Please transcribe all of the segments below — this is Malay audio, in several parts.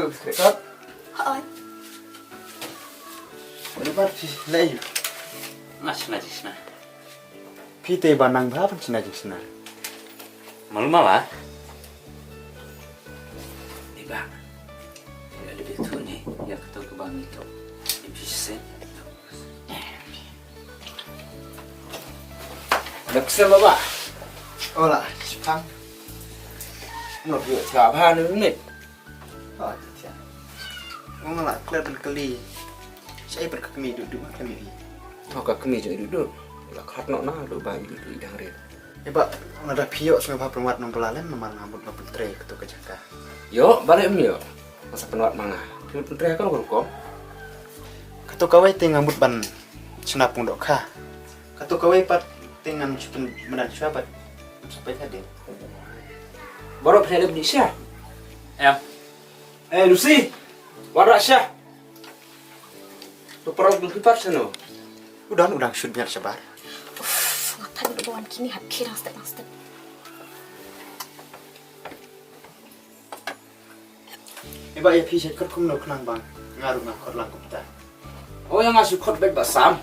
duduk dekat. Ôi. Dekat lagi. Masih sana. Pite banang berapa cina sana? Malu malah. Tiba. Ya lebih tu ni, ya ketemu ke bang itu. Bisa. Được xem ba. Olah, Jepang. Một rưỡi cả ba nữa nè. Oh, tiada. Ngomong lah, kelihatan keli. Saya berkemi duduk makan ini. Oh, kak kami jadi duduk. Lah kat nak duduk bayi duduk yang red. Pak, ada piok semua permat nombalalan nomor ngambut ngambut tray ketu kejaka. Yo, balik mi yo. Masa penuat mana? Pentre kan berko. Ketu kawai ting ngambut ban senapung dok ka. Ketu kawai pat ting ngambut pen menan siapa? Sampai tadi. Baru pernah ada Syah. Lucy. Warak Syah. Tu perang berkipas sana. Udah shoot biar sabar. Ngapain udah bawan kini hat kirang step. Pak ya pisah kerkum no kenang bang. Ngaruh ngakor langkup ta. Oh yang ngasih kot baik basam.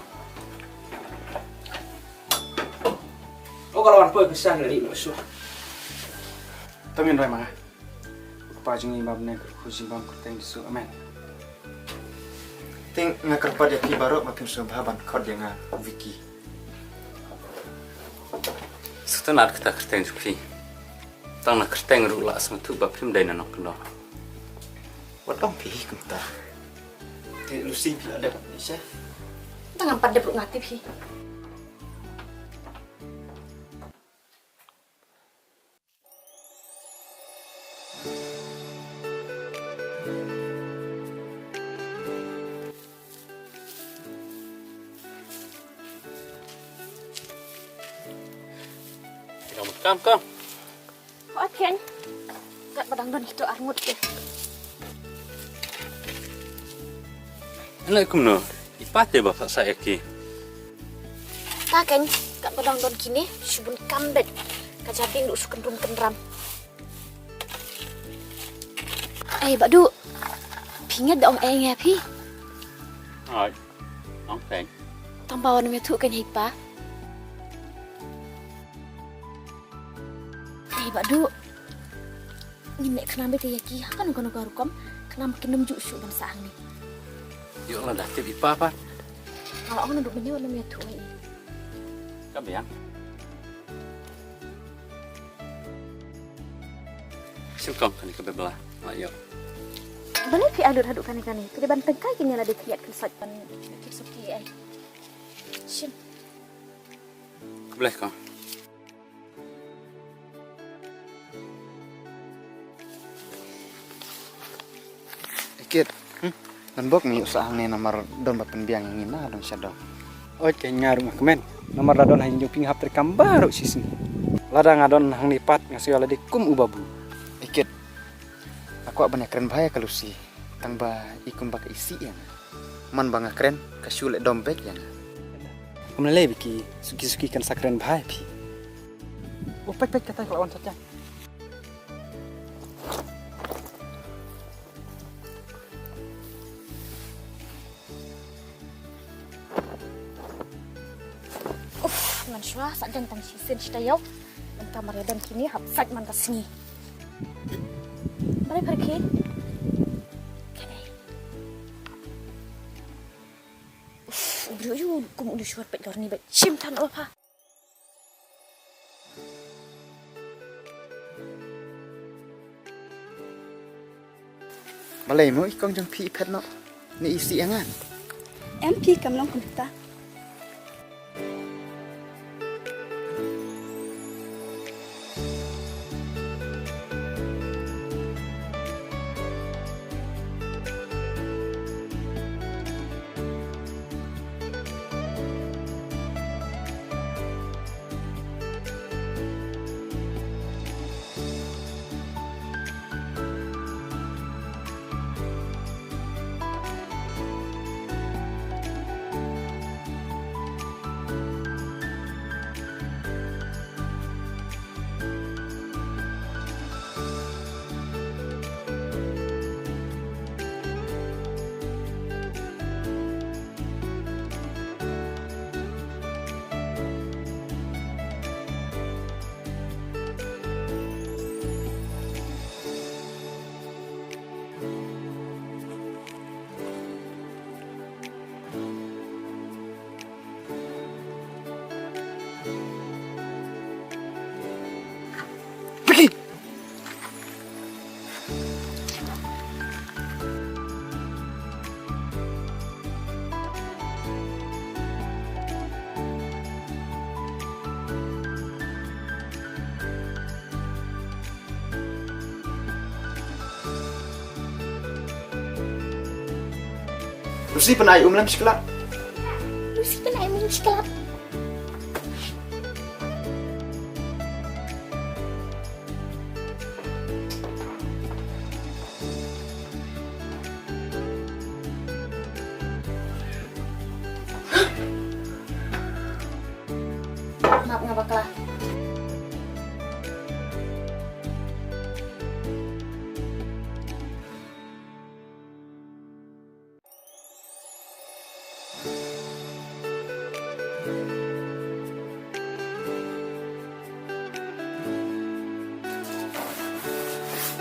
Oh kalau orang pergi kesana dari musuh. Tengin rai mana? Pajung imam ne khusus bang kurteng disu amen. Ting ngakar pada ki barok makin subhaban kod yang Vicky. Setelah kita kerteng suki. Tang nak kerteng rula semua tu bapim dah nak kena. Wadong pi kumta. Ti Lucy bila ada Indonesia. Tangan pada belum ngatip hi. Kam. Ôi thiên. Gak badang don itu armut ke. Enak kum no. Ipate bapak saya ki. Ta kan gak badang don kini subun kambet. Kajabing lu sukan rum kenram. Badu. Pingat dong ya pi. Rồi. Nóng teng. Tambawan me tu kan hipa. Badu. Ni mek kenam bete yaki kan kono garukom kenam kinum ju su ban saang ni. Yuk lah dah tiba ipa apa? Kalau aku duduk menyewa namanya tu ini. Kamu yang? Singkong kan ke bebelah. Ayo. Boleh pi alur haduk kan ni. Tidak banteng kai kini lah dikriat kesat pan kisuki ai. Sim. Boleh kau. Ikit. Dan bok ni usaha ni nomor don bapen biang yang ina don syadong. Oke ngaruh kemen. Nomor ladon hanya juping hap terkam baru sisi. Ladang adon hang lipat ngasih ala dikum ubabu. Ikit. Aku banyak keren bahaya kalau si tangba ikum bak isi yang. Man bangga keren kasulet dompet yang. Kemelai biki suki kan sakren bahaya pi. Oh pek kata lawan saja. Mansua sak dan tang sisin stayau. Dan kamar dan kini hap sak man kasni. Mari pergi. Okay. Bro you kum udah suar pek garni bet. Sim tan apa? Malay mo ikong jang pi pet no. Ni isi angan. MP kam long kumta. Lucy penai lam sekolah. Lucy kan ay minum sekolah. Maaf nggak bakal.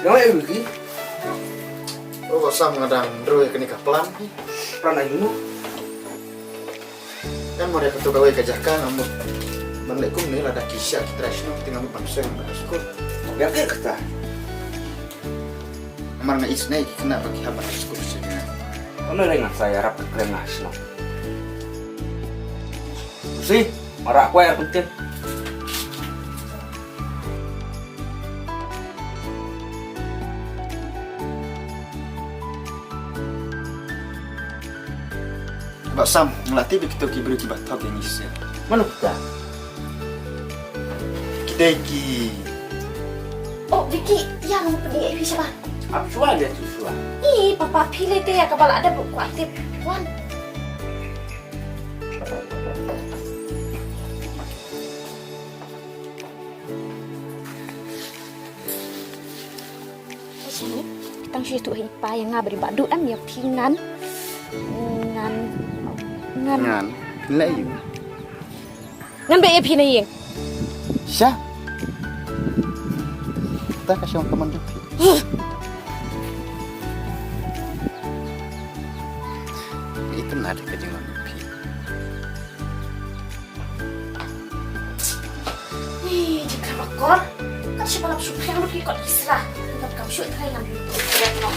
Yang lain lagi, Oh, kok sam ngadang droi ke nikah pelan. pernah ini. Kan mau dia ketua gawe kajakan amut. Manlekum ni ada kisah tradisional tinggal manusia yang berasukul. Ya kayak kita. Amar na isnai kena bagi habar sekolah saja. Ano dengan saya harap keren nasional. Si, marah aku yang penting. Bak sam ngelatih begitu ki beri kibat tau yang isya. Mana kita? Kita ki Oh, Vicky, yang pergi siapa? Apa dia susah? Ih, papa pilih deh ya kepala ada buku aktif. Wan. Sini, kita sih tu hipa yang ngabri badut am ya pingan. Ngan ngan nilai you. ngan be ya pinai yang. Sya. Kita kasih orang teman dulu. Itu nada kejengan pi. Ih, jika makor, kan si balap supir lu ikut islah. Tetap kau syuk try ngambil itu. Ya, no.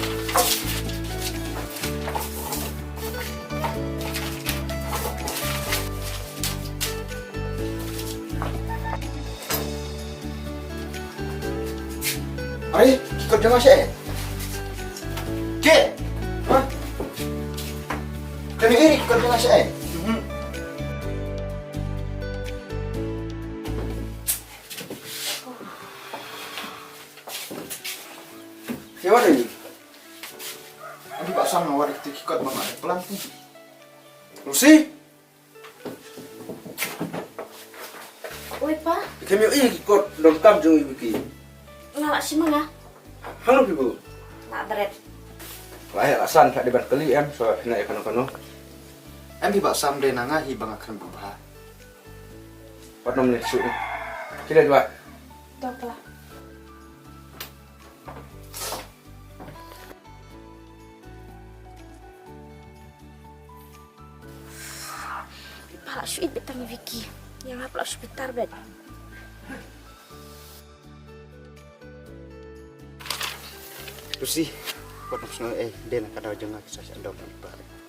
Ari, ikut dengan saya. Cik. Hah? Kami ini ikut dengan saya. Siapa ini? Aduh, Pak Sam nawar itu ikut mama ada pelan nih. Lucy, Oi, pa, kami ini ikut dongkam jeng ibu ki. ngalak si mana? Halo ibu. Nak beret. Lahir asan tak debat kali em so nak kano-kano. Ambi Pak Sam deh nangahi bang akan berubah. Pernah menyesuk. Tidak dua. Dok lah. Palak suit betang Vicky. Yang apa sebentar bet. Lucy, buat nafsu dia nak kada jangan kisah ada orang ibarat.